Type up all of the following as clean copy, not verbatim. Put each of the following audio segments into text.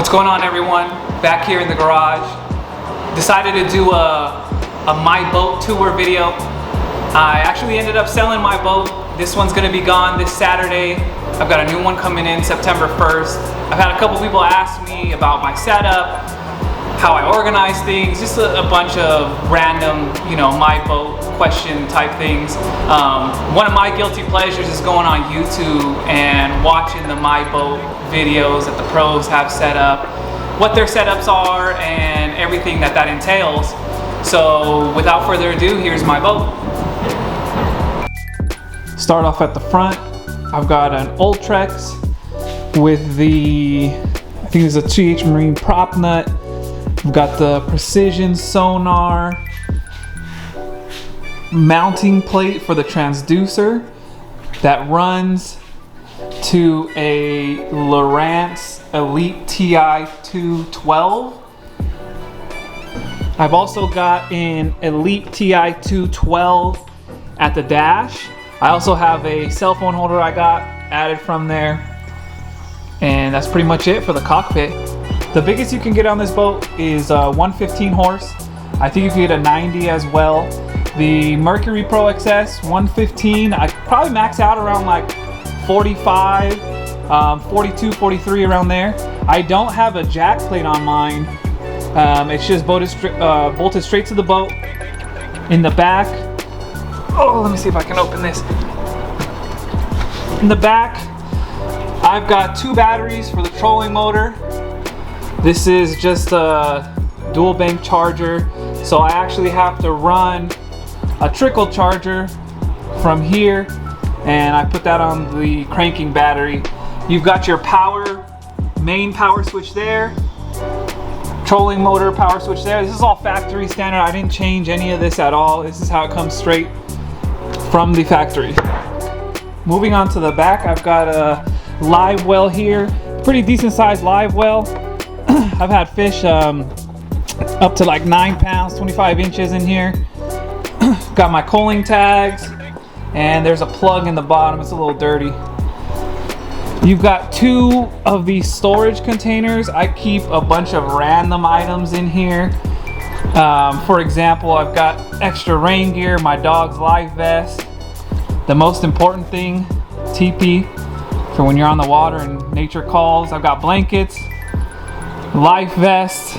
What's going on, everyone? Back here in the garage. Decided to do a my boat tour video. I actually ended up selling my boat. This one's gonna be gone this Saturday. I've got a new one coming in September 1st. I've had a couple people ask me about my setup, how I organize things, just a bunch of random, my boat question type things. One of my guilty pleasures is going on YouTube and watching the my boat videos that the pros have set up, what their setups are, and everything that entails. So without further ado, here's my boat. Start off at the front. I've got an Ultrex with the, I think it's a 2H Marine prop nut. I've got the precision sonar mounting plate for the transducer that runs to a Lowrance Elite TI 212. I've also got an Elite TI 212 at the dash. I also have a cell phone holder I got added from there. And that's pretty much it for the cockpit. The biggest you can get on this boat is 115 horse. I think you can get a 90 as well. The Mercury Pro XS 115, I probably max out around like 45, 42, 43 around there. I don't have a jack plate on mine. It's just bolted straight to the boat. In the back, oh, let me see if I can open this. In the back, I've got 2 batteries for the trolling motor. This is just a dual bank charger, so I actually have to run a trickle charger from here, and I put that on the cranking battery. You've got your main power switch there, trolling motor power switch there. This is all factory standard. I didn't change any of this at all. This is how it comes straight from the factory. Moving on to the back, I've got a live well here, pretty decent sized live well. I've had fish up to like 9 pounds, 25 inches in here. Got my culling tags, and there's a plug in the bottom. It's a little dirty. You've got 2 of these storage containers. I keep a bunch of random items in here. For example, I've got extra rain gear, my dog's life vest, the most important thing, teepee for when you're on the water and nature calls. I've got blankets, life vest,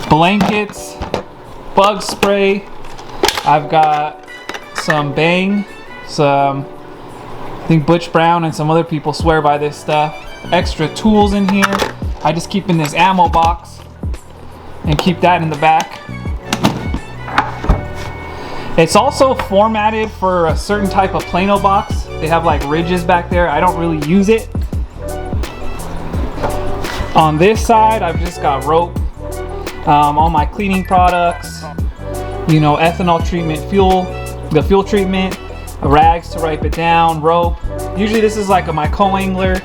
blankets, bug spray. I've got some Bang, I think Butch Brown and some other people swear by this stuff. Extra tools in here. I just keep in this ammo box and keep that in the back. It's also formatted for a certain type of Plano box. They have like ridges back there. I don't really use it. On this side, I've just got rope, all my cleaning products, ethanol treatment, the fuel treatment, rags to wipe it down, rope. Usually this is like my co-angler.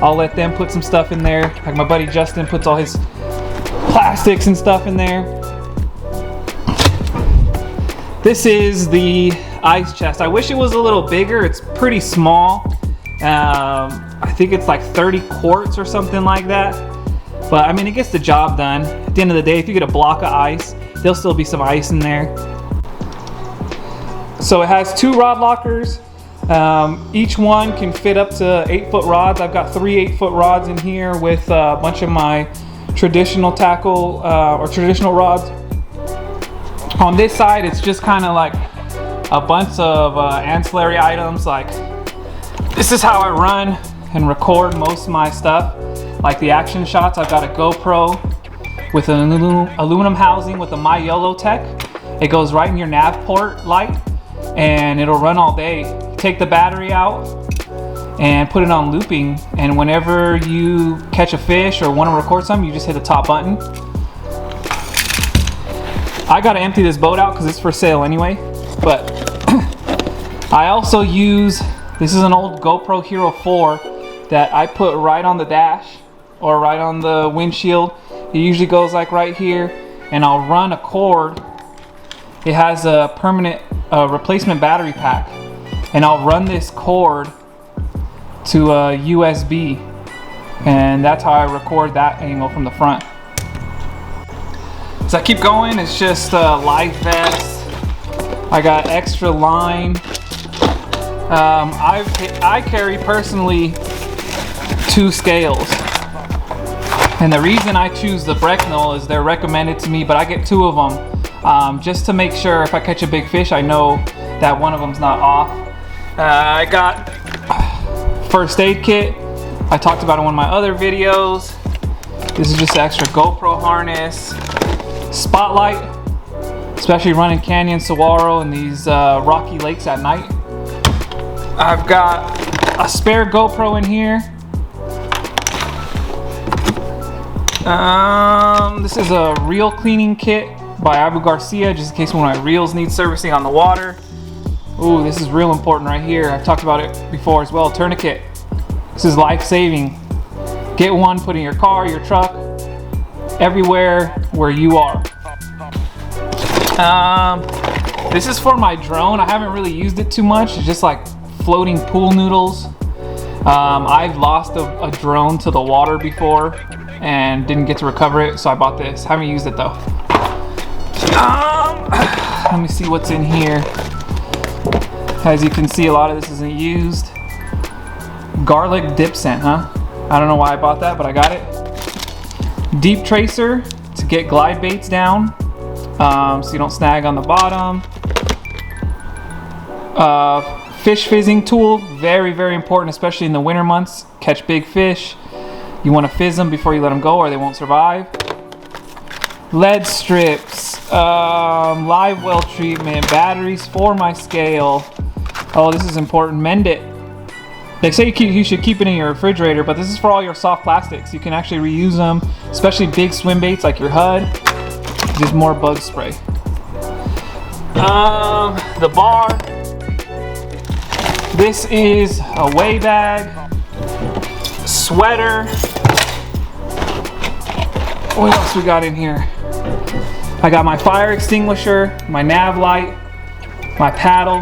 I'll let them put some stuff in there. Like my buddy Justin puts all his plastics and stuff in there. This is the ice chest. I wish it was a little bigger. It's pretty small. I think it's like 30 quarts or something like that. But I mean, it gets the job done. At the end of the day, if you get a block of ice, there'll still be some ice in there. So it has 2 rod lockers. Each one can fit up to 8-foot rods. I've got 3 8-foot rods in here with a bunch of my traditional tackle or traditional rods. On this side, it's just kind of like a bunch of ancillary items. Like, this is how I run and record most of my stuff. Like the action shots, I've got a GoPro with an aluminum housing with a My YOLO Tech. It goes right in your nav port light, and it'll run all day. Take the battery out and put it on looping, and whenever you catch a fish or want to record something, you just hit the top button. I gotta empty this boat out because it's for sale anyway, but I also use, this is an old GoPro Hero 4 that I put right on the dash or right on the windshield. It usually goes like right here, and I'll run a cord. It has a permanent replacement battery pack, and I'll run this cord to a USB And that's how I record that angle from the front. As I keep going, it's just a life vest. I got extra line. I carry personally 2 scales. And the reason I choose the Brecknell is they're recommended to me, but I get 2 of them just to make sure if I catch a big fish, I know that one of them's not off. I got first aid kit. I talked about it in one of my other videos. This is just an extra GoPro harness. Spotlight, especially running canyon saguaro in these rocky lakes at night. I've got a spare GoPro in here. This is a reel cleaning kit by Abu Garcia, just in case one of my reels need servicing on the water. Ooh, this is real important right here. I've talked about it before as well. Tourniquet. This is life-saving. Get one, put in your car, your truck, everywhere where you are. This is for my drone. I haven't really used it too much. It's just like floating pool noodles. I've lost a drone to the water before and didn't get to recover it, so I bought this. Haven't used it though. Let me see what's in here. As you can see, a lot of this isn't used. Garlic dip scent, huh? I don't know why I bought that, but I got it. Deep tracer to get glide baits down, so you don't snag on the bottom. Fish fizzing tool, very, very important, especially in the winter months. Catch big fish. You want to fizz them before you let them go or they won't survive. Lead strips, live well treatment, batteries for my scale. Oh, this is important. Mend it. They say you should keep it in your refrigerator, but this is for all your soft plastics. You can actually reuse them, especially big swim baits like your HUD. Just more bug spray. The bar. This is a weigh bag, sweater. What else we got in here? I got my fire extinguisher, my nav light, my paddle.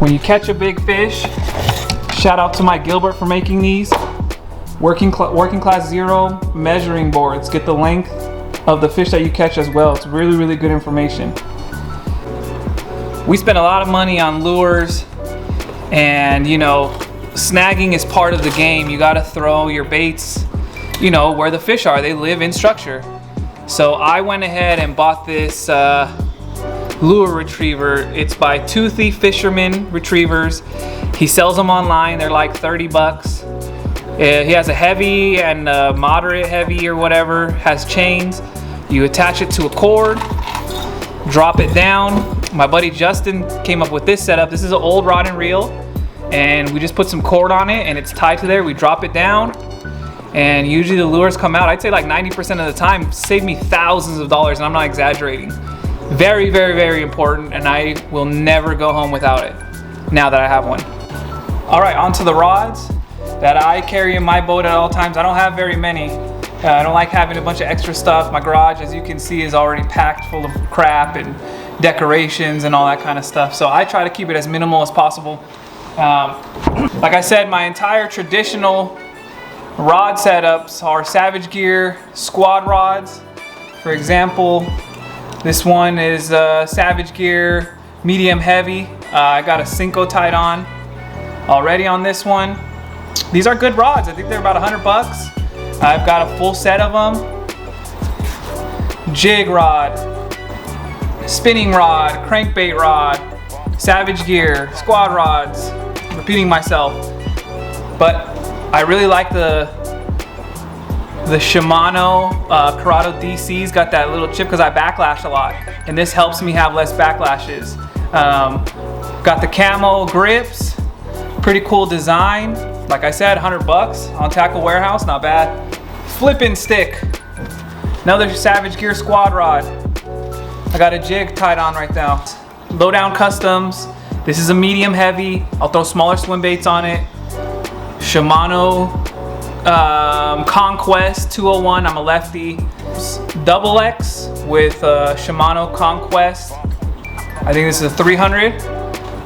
When you catch a big fish, shout out to Mike Gilbert for making these. Working class zero measuring boards. Get the length of the fish that you catch as well. It's really, really good information. We spend a lot of money on lures, and you know, snagging is part of the game. You gotta throw your baits, you know, where the fish are. They live in structure. So I went ahead and bought this lure retriever. It's by Toothy Fisherman Retrievers. He sells them online. They're like 30 bucks. He has a heavy and a moderate heavy or whatever, has chains. You attach it to a cord, drop it down. My buddy Justin came up with this setup. This is an old rod and reel, and we just put some cord on it and it's tied to there. We drop it down, and usually the lures come out. I'd say like 90% of the time, save me thousands of dollars, and I'm not exaggerating. Very, very, very important, and I will never go home without it now that I have one. All right, onto the rods that I carry in my boat at all times. I don't have very many. I don't like having a bunch of extra stuff. My garage, as you can see, is already packed full of crap and decorations and all that kind of stuff. So I try to keep it as minimal as possible. Like I said, my entire traditional rod setups are Savage Gear squad rods. For example, this one is Savage Gear medium heavy. I got a Cinco tied on already on this one. These are good rods. I think they're about 100 bucks. I've got a full set of them. Jig rod, spinning rod, crankbait rod, Savage Gear, squad rods. I'm repeating myself, but I really like the Shimano Corrado DC's got that little chip because I backlash a lot, and this helps me have less backlashes. Got the camo grips, pretty cool design. Like I said, 100 bucks on Tackle Warehouse, not bad. Flipping stick, another Savage Gear squad rod. I got a jig tied on right now. Lowdown Customs, this is a medium heavy. I'll throw smaller swim baits on it. Shimano Conquest 201, I'm a lefty. Double X with Shimano Conquest. I think this is a 300,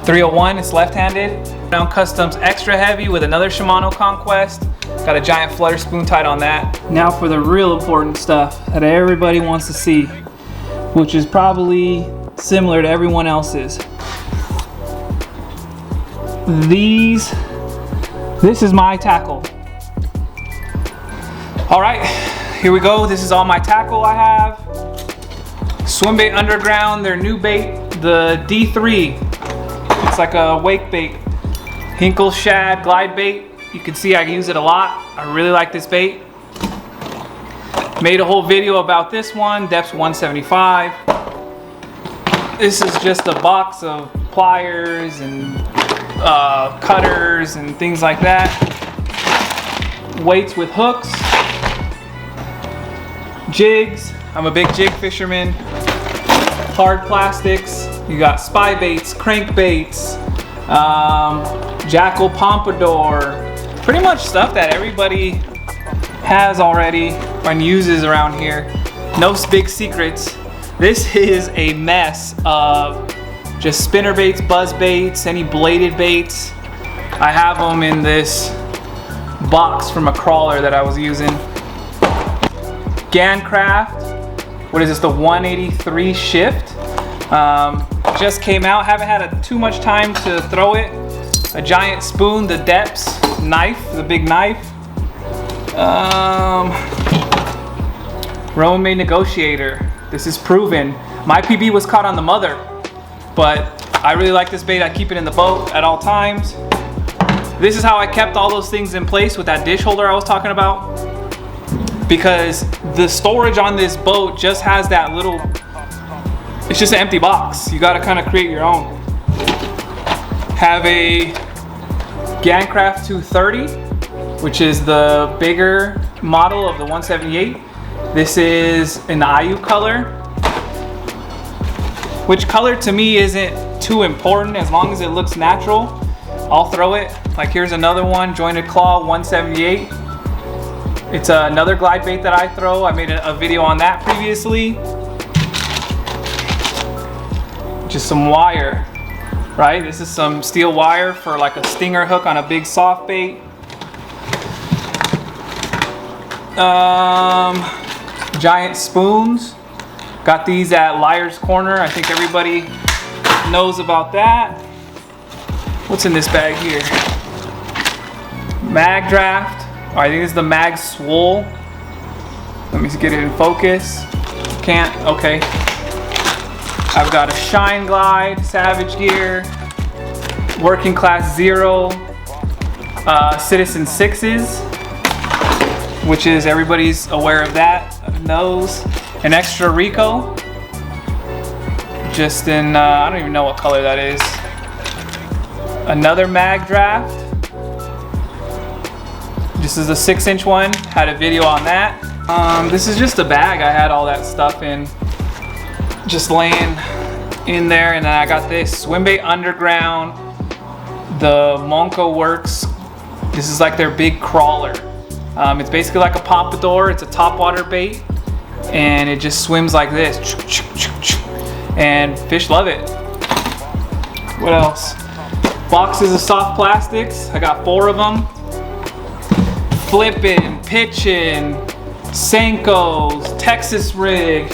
301, it's left-handed. Down Customs extra heavy with another Shimano Conquest. Got a giant flutter spoon tied on that. Now for the real important stuff that everybody wants to see, which is probably similar to everyone else's. This is my tackle. All right, here we go. This is all my tackle I have. Swimbait Underground, their new bait, the D3. It's like a wake bait. Hinkle shad glide bait. You can see I use it a lot. I really like this bait. Made a whole video about this one, depth's 175. This is just a box of pliers and cutters and things like that. Weights with hooks. Jigs. I'm a big jig fisherman. Hard plastics. You got spy baits, crank baits, jackal pompadour. Pretty much stuff that everybody has already and uses around here. No big secrets. This is a mess of just spinner baits, buzz baits, any bladed baits. I have them in this box from a crawler that I was using. Gancraft. What is this, the 183 shift? Just came out, haven't had too much time to throw it. A giant spoon, the depths, knife, the big knife. Rome Made Negotiator. This is proven. My PB was caught on the mother, but I really like this bait. I keep it in the boat at all times. This is how I kept all those things in place with that dish holder I was talking about, because the storage on this boat just has that little, it's just an empty box. You gotta kind of create your own. Have a Gancraft 230, which is the bigger model of the 178. This is an IU color, which color to me isn't too important as long as it looks natural. I'll throw it. Like here's another one, Jointed Claw 178. It's another glide bait that I throw. I made a video on that previously. Just some wire, right? This is some steel wire for like a stinger hook on a big soft bait. Giant spoons. Got these at Liar's Corner. I think everybody knows about that. What's in this bag here? Mag Draft. Oh, I think this is the Mag Swole. Let me get it in focus. Can't, okay. I've got a Shine Glide, Savage Gear, Working Class Zero, Citizen 6s, which is everybody's aware of that, knows. An Extra Rico, just in, I don't even know what color that is. Another Mag Draft. This is a 6-inch one, had a video on that. This is just a bag I had all that stuff in, just laying in there. And then I got this Swimbait Underground, the Monco Works. This is like their big crawler. It's basically like a pompadour. It's a topwater bait, and it just swims like this, and fish love it. What else? Boxes of soft plastics. I got 4 of them. Flipping, pitching, Senkos, Texas rig.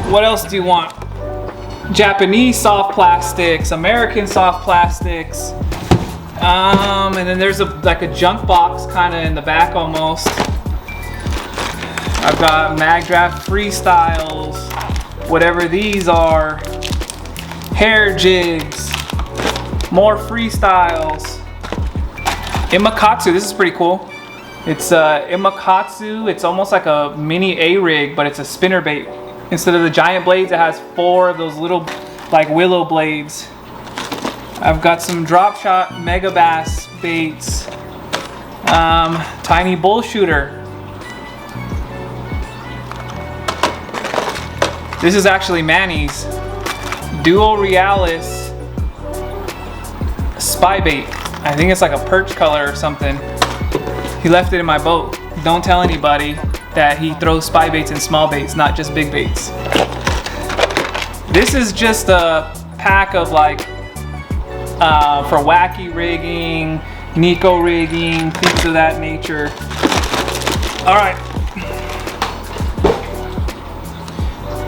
What else do you want? Japanese soft plastics, American soft plastics. And then there's like a junk box kind of in the back almost. I've got Mag Draft Freestyles, whatever these are. Hair jigs, more freestyles. Imakatsu, this is pretty cool. It's Imakatsu. It's almost like a mini A-rig, but it's a spinner bait. Instead of the giant blades, it has 4 of those little like willow blades. I've got some drop shot mega bass baits. Tiny bull shooter. This is actually Manny's Dual Realis spy bait. I think it's like a perch color or something. He left it in my boat. Don't tell anybody that he throws spy baits and small baits, not just big baits. This is just a pack of like for wacky rigging, Nico rigging, things of that nature. All right.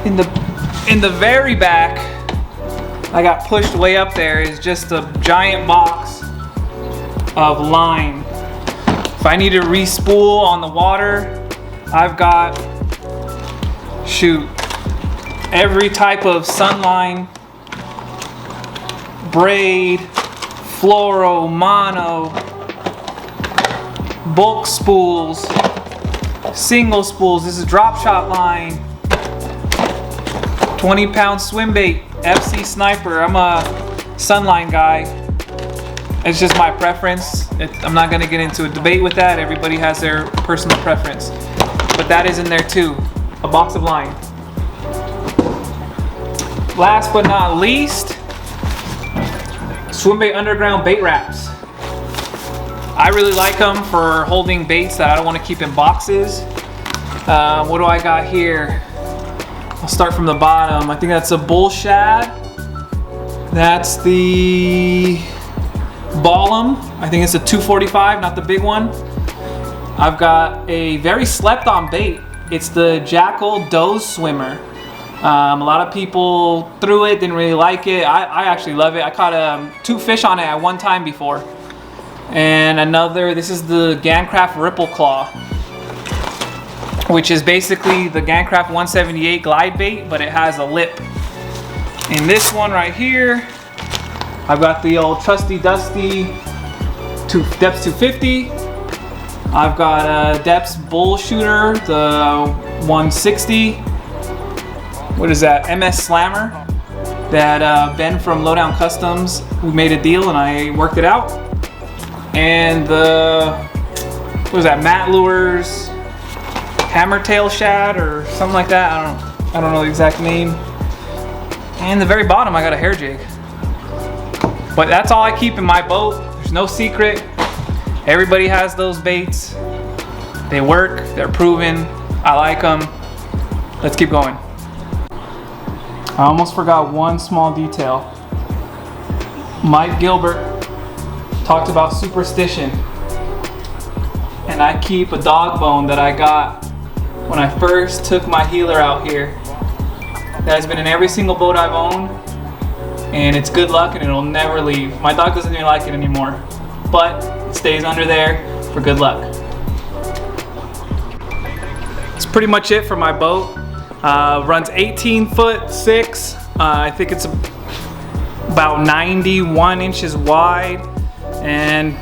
In the very back, I got pushed way up there, is just a giant box of line. If I need to re-spool on the water, I've got, shoot, every type of sunline, braid, fluoro, mono, bulk spools, single spools. This is drop shot line, 20-pound swim bait, FC Sniper. I'm a sunline guy. It's just my preference. I'm not gonna get into a debate with that. Everybody has their personal preference. But that is in there too, a box of line. Last but not least, swim bait underground bait wraps. I really like them for holding baits that I don't want to keep in boxes. What do I got here? I'll start from the bottom. I think that's a bull shad. That's the Ballum. I think it's a 245, not the big one. I've got a very slept on bait. It's the Jackal Doze Swimmer. A lot of people threw it, didn't really like it. I actually love it. I caught 2 fish on it at one time before. And another, this is the Gancraft Ripple Claw, which is basically the Gancraft 178 glide bait, but it has a lip. In this one right here, I've got the old trusty dusty Depths 250. I've got Depths Bull Shooter, the 160. What is that? MS Slammer. That Ben from Lowdown Customs, we made a deal and I worked it out. And the, what was that? Matt Lures Hammertail Shad or something like that. I don't know the exact name. And the very bottom, I got a hair jig. But that's all I keep in my boat. There's no secret. Everybody has those baits. They work, they're proven. I like them. Let's keep going. I almost forgot one small detail. Mike Gilbert talked about superstition. And I keep a dog bone that I got when I first took my healer out here. That has been in every single boat I've owned. And it's good luck and it'll never leave. My dog doesn't even like it anymore. But it stays under there for good luck. That's pretty much it for my boat. Runs 18'6". I think it's about 91 inches wide. And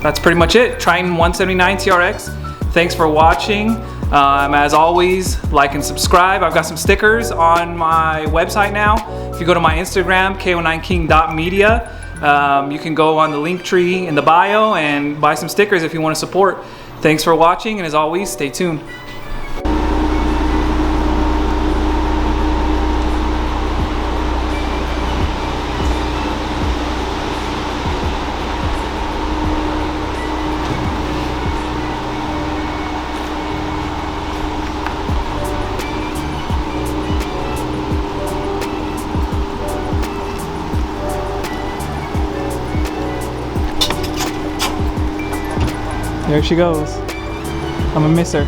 that's pretty much it. Triton 179 TRX. Thanks for watching. As always, like and subscribe. I've got some stickers on my website now. If you go to my Instagram, ko9king.media, you can go on the link tree in the bio and buy some stickers if you want to support. Thanks for watching, and as always, stay tuned. There she goes. I'm gonna miss her.